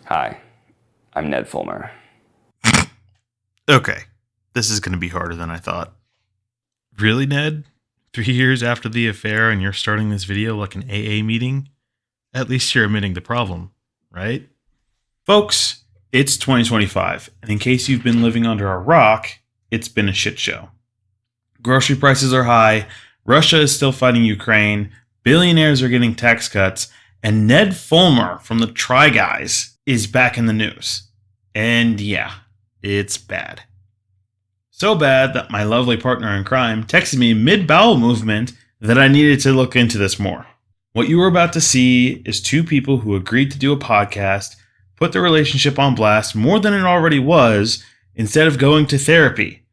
Hi, I'm Ned Fulmer. Okay, this is going to be harder than I thought. Really, Ned? 3 years after the affair and you're starting this video like an AA meeting? At least you're admitting the problem, right? Folks, it's 2025, and in case you've been living under a rock, it's been a shit show. Grocery prices are high, Russia is still fighting Ukraine, billionaires are getting tax cuts, and Ned Fulmer from the Try Guys is back in the news. And yeah, it's bad. So bad that my lovely partner in crime texted me mid-bowel movement that I needed to look into this more. What you are about to see is two people who agreed to do a podcast, put their relationship on blast more than it already was, instead of going to therapy.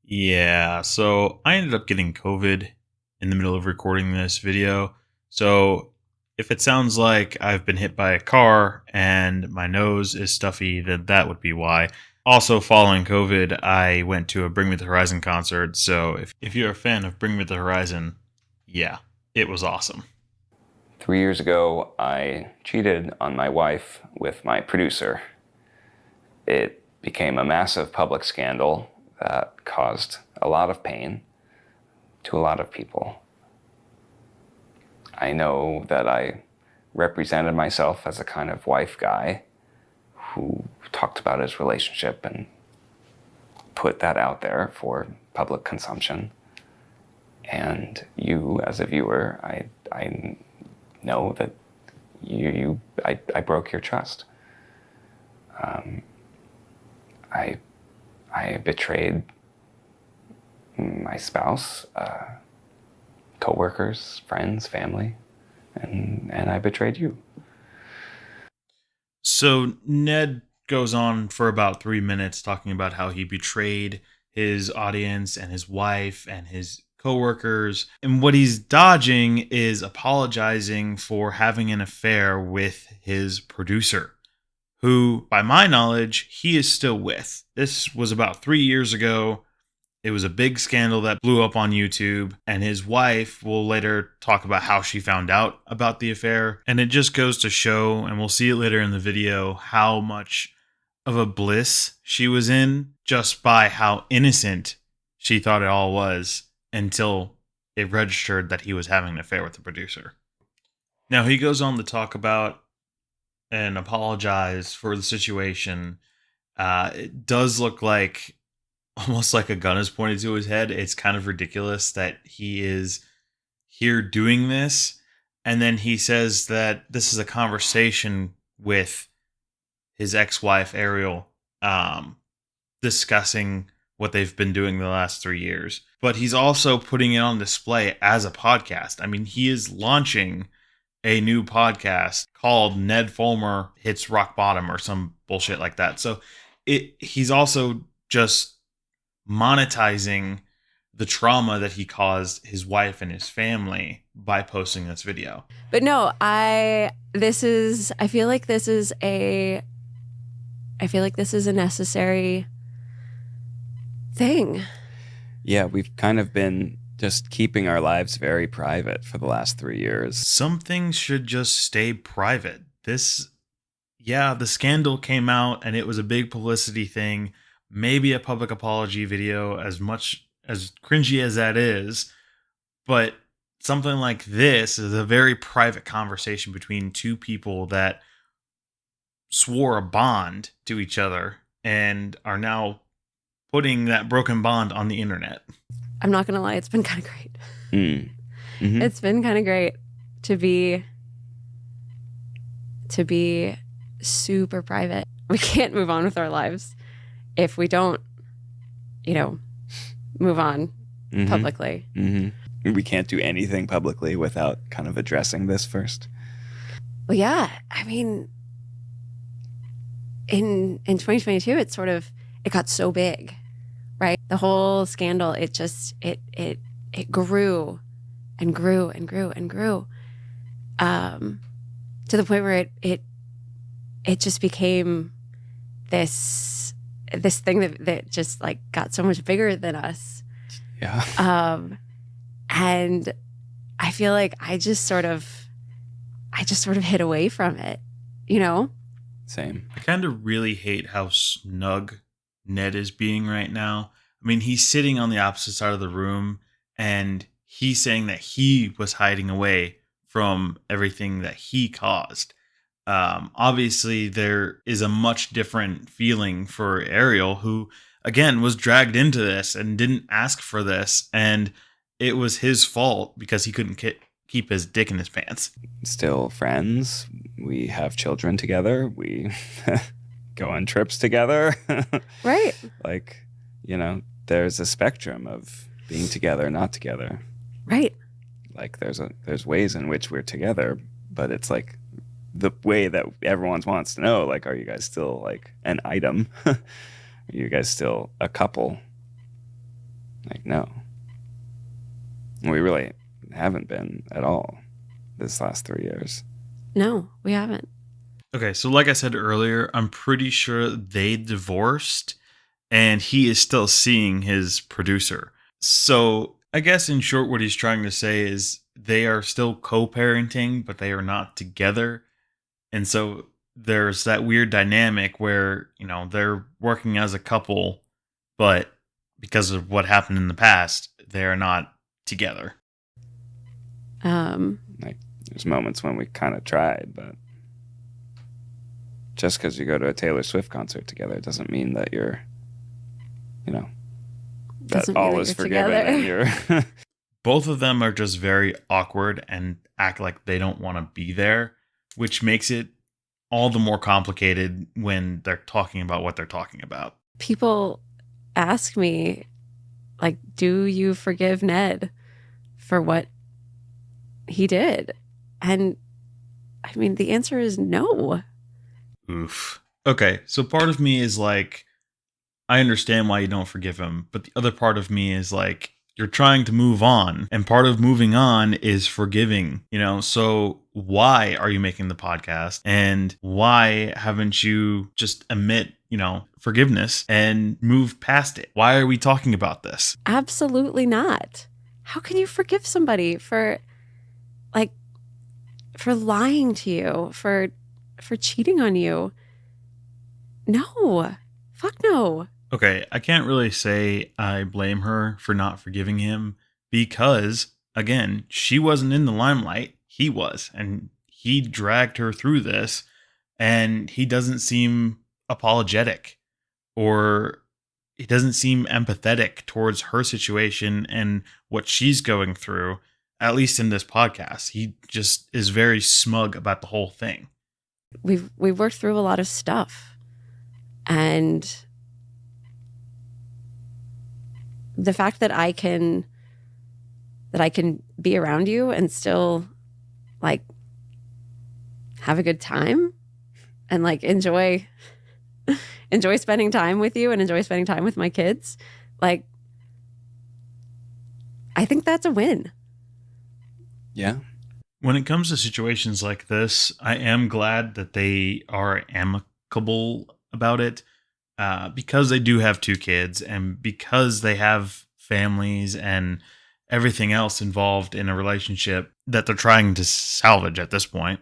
Yeah, so I ended up getting COVID in the middle of recording this video. So if it sounds like I've been hit by a car and my nose is stuffy, then that would be why. Also, following COVID, I went to a Bring Me the Horizon concert. So if you're a fan of Bring Me the Horizon, yeah, it was awesome. 3 years ago, I cheated on my wife with my producer. It became a massive public scandal that caused a lot of pain to a lot of people. I know that I represented myself as a kind of wife guy who talked about his relationship and put that out there for public consumption. And you, as a viewer, I know that I broke your trust. I betrayed my spouse, co-workers, friends, family, and I betrayed you. So Ned goes on for about 3 minutes talking about how he betrayed his audience and his wife and his coworkers. And what he's dodging is apologizing for having an affair with his producer, who, by my knowledge, he is still with. This was about 3 years ago. It was a big scandal that blew up on YouTube, and his wife will later talk about how she found out about the affair. And it just goes to show, and we'll see it later in the video, how much of a bliss she was in just by how innocent she thought it all was until it registered that he was having an affair with the producer. Now, he goes on to talk about and apologize for the situation. It does look like almost like a gun is pointed to his head. It's kind of ridiculous that he is here doing this. And then he says that this is a conversation with his ex-wife, Ariel, discussing what they've been doing the last 3 years. But he's also putting it on display as a podcast. I mean, he is launching a new podcast called Ned Fulmer Hits Rock Bottom or some bullshit like that. So he's also just monetizing the trauma that he caused his wife and his family by posting this video. But no, I feel like this is a necessary thing. Yeah, we've kind of been just keeping our lives very private for the last 3 years. Some things should just stay private. The scandal came out and it was a big publicity thing. Maybe a public apology video, as much as cringy as that is, but something like this is a very private conversation between two people that swore a bond to each other and are now putting that broken bond on the internet. I'm not gonna lie, it's been kind of great. Mm-hmm. It's been kind of great to be super private. We can't move on with our lives if we don't, move on publicly. Mm-hmm. We can't do anything publicly without kind of addressing this first. Well, yeah. I mean, in 2022, it got so big, right? The whole scandal, it grew and grew and grew and grew, to the point where it just became this thing that just like got so much bigger than us. Yeah. And I feel like I just sort of hid away from it, you know? Same. I kind of really hate how snug Ned is being right now. I mean, he's sitting on the opposite side of the room and he's saying that he was hiding away from everything that he caused. Obviously, there is a much different feeling for Ariel, who, again, was dragged into this and didn't ask for this. And it was his fault because he couldn't keep his dick in his pants. Still friends. We have children together. We go on trips together. Right. Like, there's a spectrum of being together, not together. Right. Like there's ways in which we're together, but it's like the way that everyone wants to know, like, are you guys still like an item? Are you guys still a couple? Like, no. We really haven't been at all this last 3 years. No, we haven't. Okay, so like I said earlier, I'm pretty sure they divorced and he is still seeing his producer. So I guess in short, what he's trying to say is they are still co-parenting, but they are not together. And so there's that weird dynamic where, they're working as a couple, but because of what happened in the past, they are not together. Like, there's moments when we kind of tried, but just because you go to a Taylor Swift concert together doesn't mean that you're, Doesn't that mean all that is you're forgiven together. and you're Both of them are just very awkward and act like they don't want to be there, which makes it all the more complicated when they're talking about what they're talking about. People ask me, like, do you forgive Ned for what he did? And I mean, the answer is no. Oof. Okay, so part of me is like, I understand why you don't forgive him, but the other part of me is like, you're trying to move on, and part of moving on is forgiving, so why are you making the podcast, and why haven't you just admit, forgiveness and move past it? Why are we talking about this? Absolutely not. How can you forgive somebody for lying to you, for cheating on you? No. Fuck no. Okay, I can't really say I blame her for not forgiving him because, again, she wasn't in the limelight. He was, and he dragged her through this, and he doesn't seem apologetic or he doesn't seem empathetic towards her situation and what she's going through, at least in this podcast. He just is very smug about the whole thing. We've worked through a lot of stuff, and the fact that I can be around you and still like have a good time and like enjoy spending time with you and enjoy spending time with my kids, like, I think that's a win. Yeah. When it comes to situations like this, I am glad that they are amicable about it, because they do have 2 kids and because they have families and everything else involved in a relationship that they're trying to salvage at this point.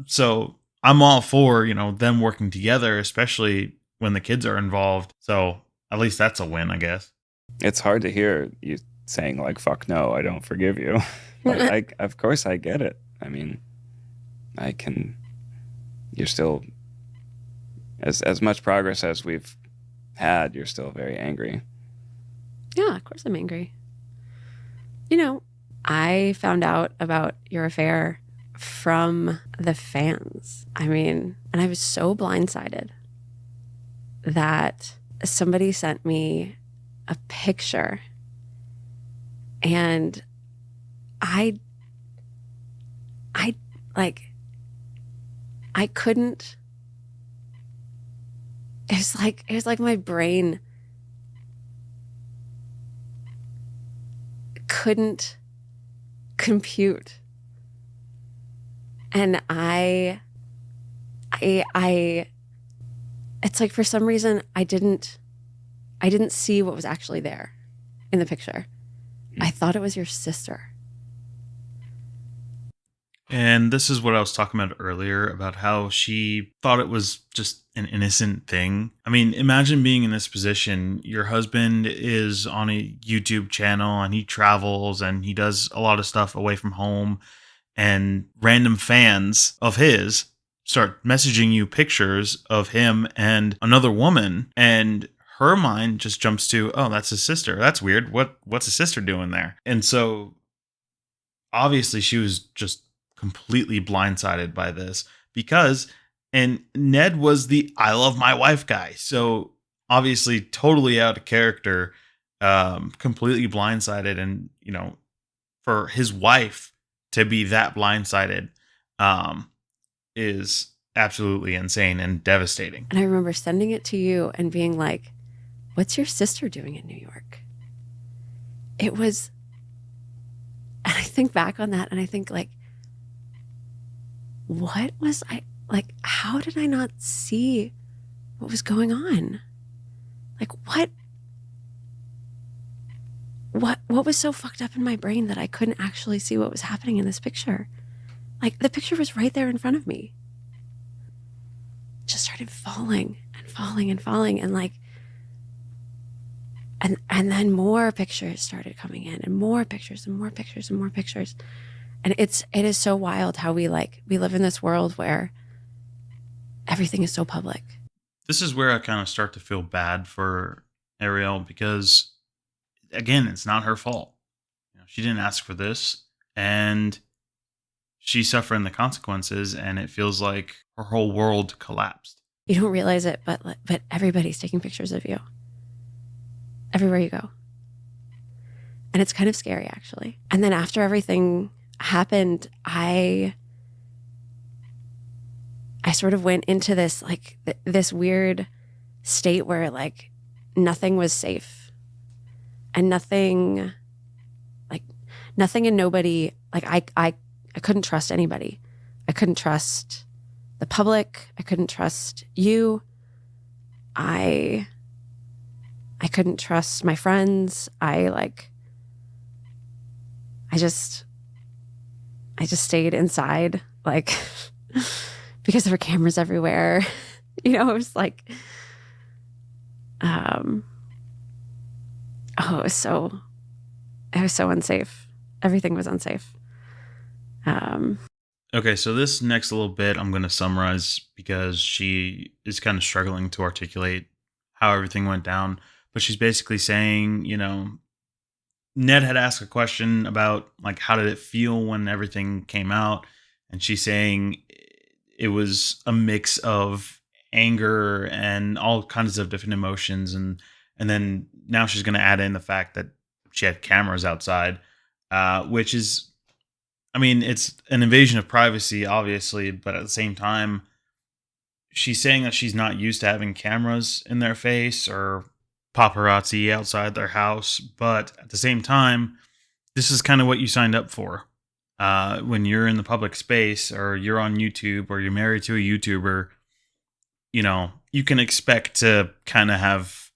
So I'm all for, them working together, especially when the kids are involved. So at least that's a win, I guess. It's hard to hear you saying like, fuck no, I don't forgive you. But of course I get it. I mean, you're still, as much progress as we've had, you're still very angry. Yeah, of course I'm angry. I found out about your affair from the fans. I mean, and I was so blindsided that somebody sent me a picture, and I couldn't. It was like my brain couldn't compute. And it's like, for some reason, I didn't see what was actually there in the picture. I thought it was your sister. And this is what I was talking about earlier about how she thought it was just an innocent thing. I mean, imagine being in this position. Your husband is on a YouTube channel and he travels and he does a lot of stuff away from home, and random fans of his start messaging you pictures of him and another woman, and her mind just jumps to, oh, that's his sister. That's weird. What's his sister doing there? And so obviously she was just completely blindsided by this because and Ned was the I love my wife guy. So obviously totally out of character, completely blindsided, and for his wife to be that blindsided is absolutely insane and devastating. And I remember sending it to you and being like, what's your sister doing in New York? It was, and I think back on that and I think like, what was I, like, how did I not see what was going on? Like, what was so fucked up in my brain that I couldn't actually see what was happening in this picture? Like, the picture was right there in front of me. It just started falling and falling and falling, and like, and then more pictures started coming in, and more pictures and more pictures and more pictures. And it is so wild how we live in this world where everything is so public. This is where I kind of start to feel bad for Ariel because, again, it's not her fault. She didn't ask for this, and she's suffering the consequences, and it feels like her whole world collapsed. You don't realize it, but everybody's taking pictures of you everywhere you go. And it's kind of scary, actually. And then after everything happened, I sort of went into this like this weird state where like nothing was safe, and nothing and nobody, like I couldn't trust anybody. I couldn't trust the public. I couldn't trust you. I couldn't trust my friends. I just stayed inside, like, because there were cameras everywhere. It was like, it was so unsafe. Everything was unsafe. Okay, so this next little bit I'm going to summarize because she is kind of struggling to articulate how everything went down. But she's basically saying, Ned had asked a question about like how did it feel when everything came out, and she's saying it was a mix of anger and all kinds of different emotions, and then now she's going to add in the fact that she had cameras outside, which is, I mean, it's an invasion of privacy, obviously, but at the same time, she's saying that she's not used to having cameras in their face or paparazzi outside their house, but at the same time, this is kind of what you signed up for. When you're in the public space, or you're on YouTube, or you're married to a YouTuber, you can expect to kind of have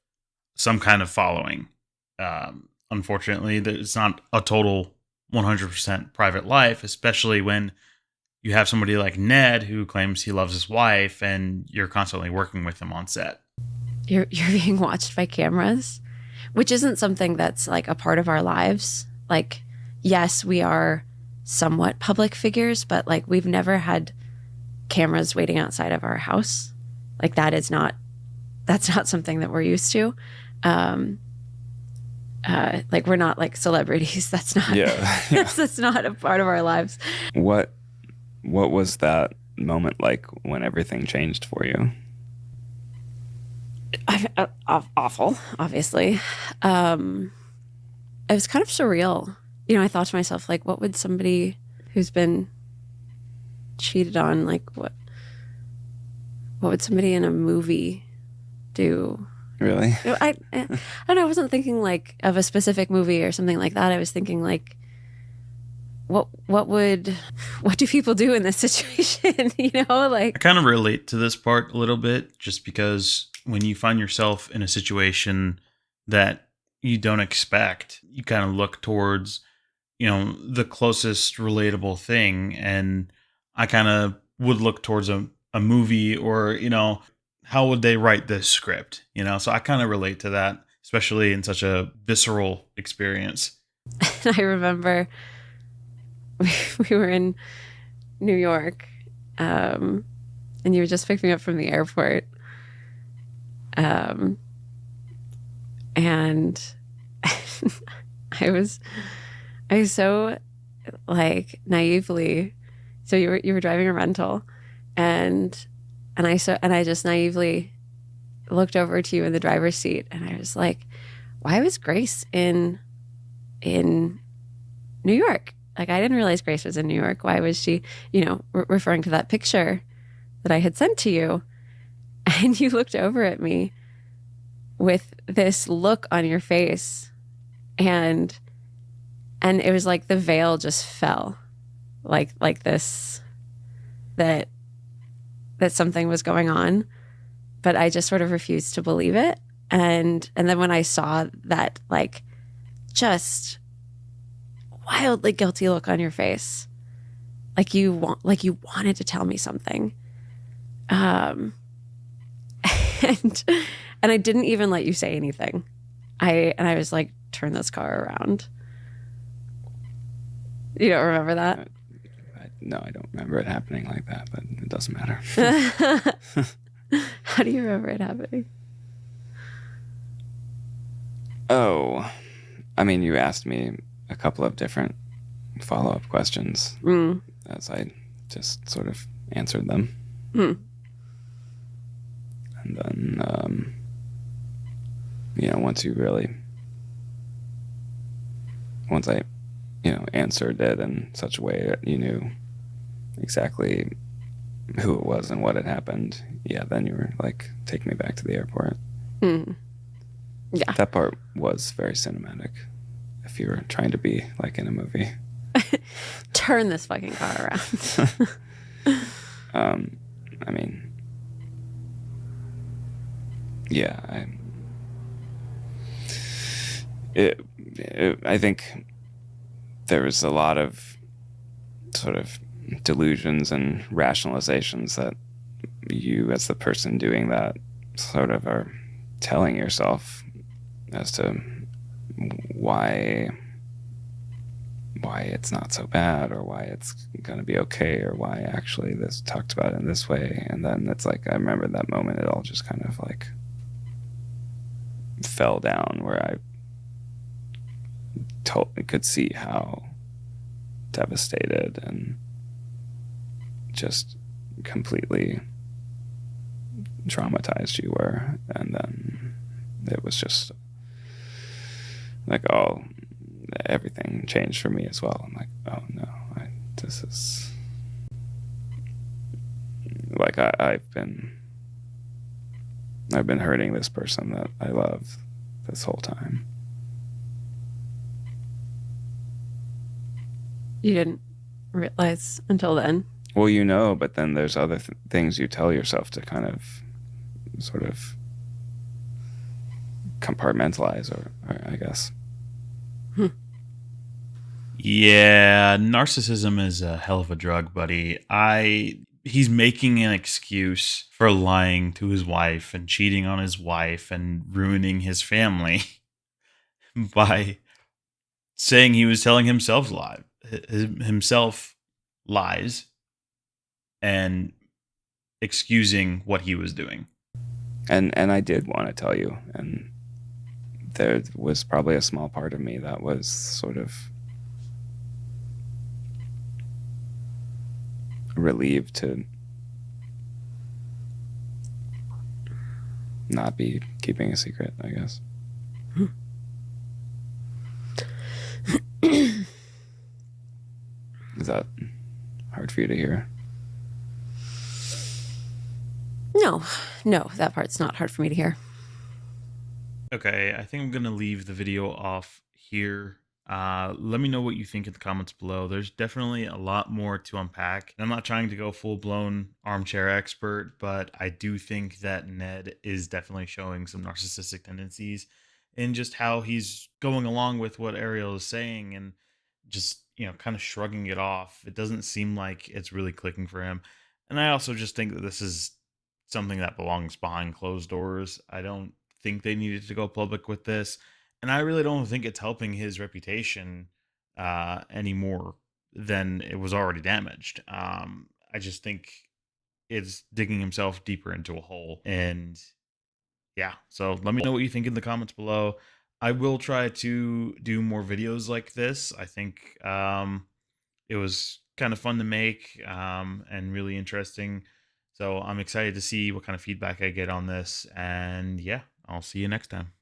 some kind of following. Unfortunately, it's not a total 100% private life, especially when you have somebody like Ned who claims he loves his wife and you're constantly working with him on set. You're being watched by cameras, which isn't something that's like a part of our lives. Like, yes, we are somewhat public figures, but like we've never had cameras waiting outside of our house. Like that's not something that we're used to. Like we're not like celebrities. That's not, that's not a part of our lives. What was that moment like when everything changed for you? Awful, obviously. It was kind of surreal. I thought to myself, like, what would somebody who's been cheated on, like, what would somebody in a movie do? Really? I don't know. I wasn't thinking like of a specific movie or something like that. I was thinking like, what do people do in this situation? Like, I kind of relate to this part a little bit, just because when you find yourself in a situation that you don't expect, you kind of look towards, the closest relatable thing. And I kind of would look towards a movie, or, how would they write this script? So I kind of relate to that, especially in such a visceral experience. I remember we were in New York, and you were just picking me up from the airport. Um, and I was so like naively. So you were driving a rental, and I just naively looked over to you in the driver's seat, and I was like, why was Grace in New York? Like, I didn't realize Grace was in New York. Why was she, referring to that picture that I had sent to you? And you looked over at me with this look on your face, and it was like the veil just fell, like this, that something was going on, but I just sort of refused to believe it. And then when I saw that, like, just wildly guilty look on your face, like you wanted to tell me something, um and I didn't even let you say anything. I was like, turn this car around. You don't remember that? No, I don't remember it happening like that, but it doesn't matter. How do you remember it happening? Oh, I mean, you asked me a couple of different follow-up questions as I just sort of answered them. And then, once I, answered it in such a way that you knew exactly who it was and what had happened, yeah, then you were like, take me back to the airport. Yeah. That part was very cinematic, if you were trying to be like in a movie. Turn this fucking car around. I mean, yeah, I think there was a lot of sort of delusions and rationalizations that you, as the person doing that, sort of are telling yourself as to why it's not so bad, or why it's going to be okay, or why actually this talked about it in this way. And then it's like, I remember that moment, it all just kind of like fell down, where I totally could see how devastated and just completely traumatized you were. And then it was just like, oh, everything changed for me as well. I'm like, oh no, this is like, I've been hurting this person that I love this whole time. You didn't realize until then? Well, but then there's other things you tell yourself to kind of sort of compartmentalize, or I guess. Yeah, narcissism is a hell of a drug, buddy. He's making an excuse for lying to his wife and cheating on his wife and ruining his family by saying he was telling himself lies and excusing what he was doing. And I did want to tell you, and there was probably a small part of me that was sort of relieved to not be keeping a secret, I guess. Is that hard for you to hear? No, that part's not hard for me to hear. Okay, I think I'm going to leave the video off here. Let me know what you think in the comments below. There's definitely a lot more to unpack. I'm not trying to go full-blown armchair expert, but I do think that Ned is definitely showing some narcissistic tendencies in just how he's going along with what Ariel is saying. And just, kind of shrugging it off. It doesn't seem like it's really clicking for him. And I also just think that this is something that belongs behind closed doors. I don't think they needed to go public with this. And I really don't think it's helping his reputation any more than it was already damaged. I just think it's digging himself deeper into a hole. And yeah, so let me know what you think in the comments below. I will try to do more videos like this. I think it was kind of fun to make and really interesting. So I'm excited to see what kind of feedback I get on this. And yeah, I'll see you next time.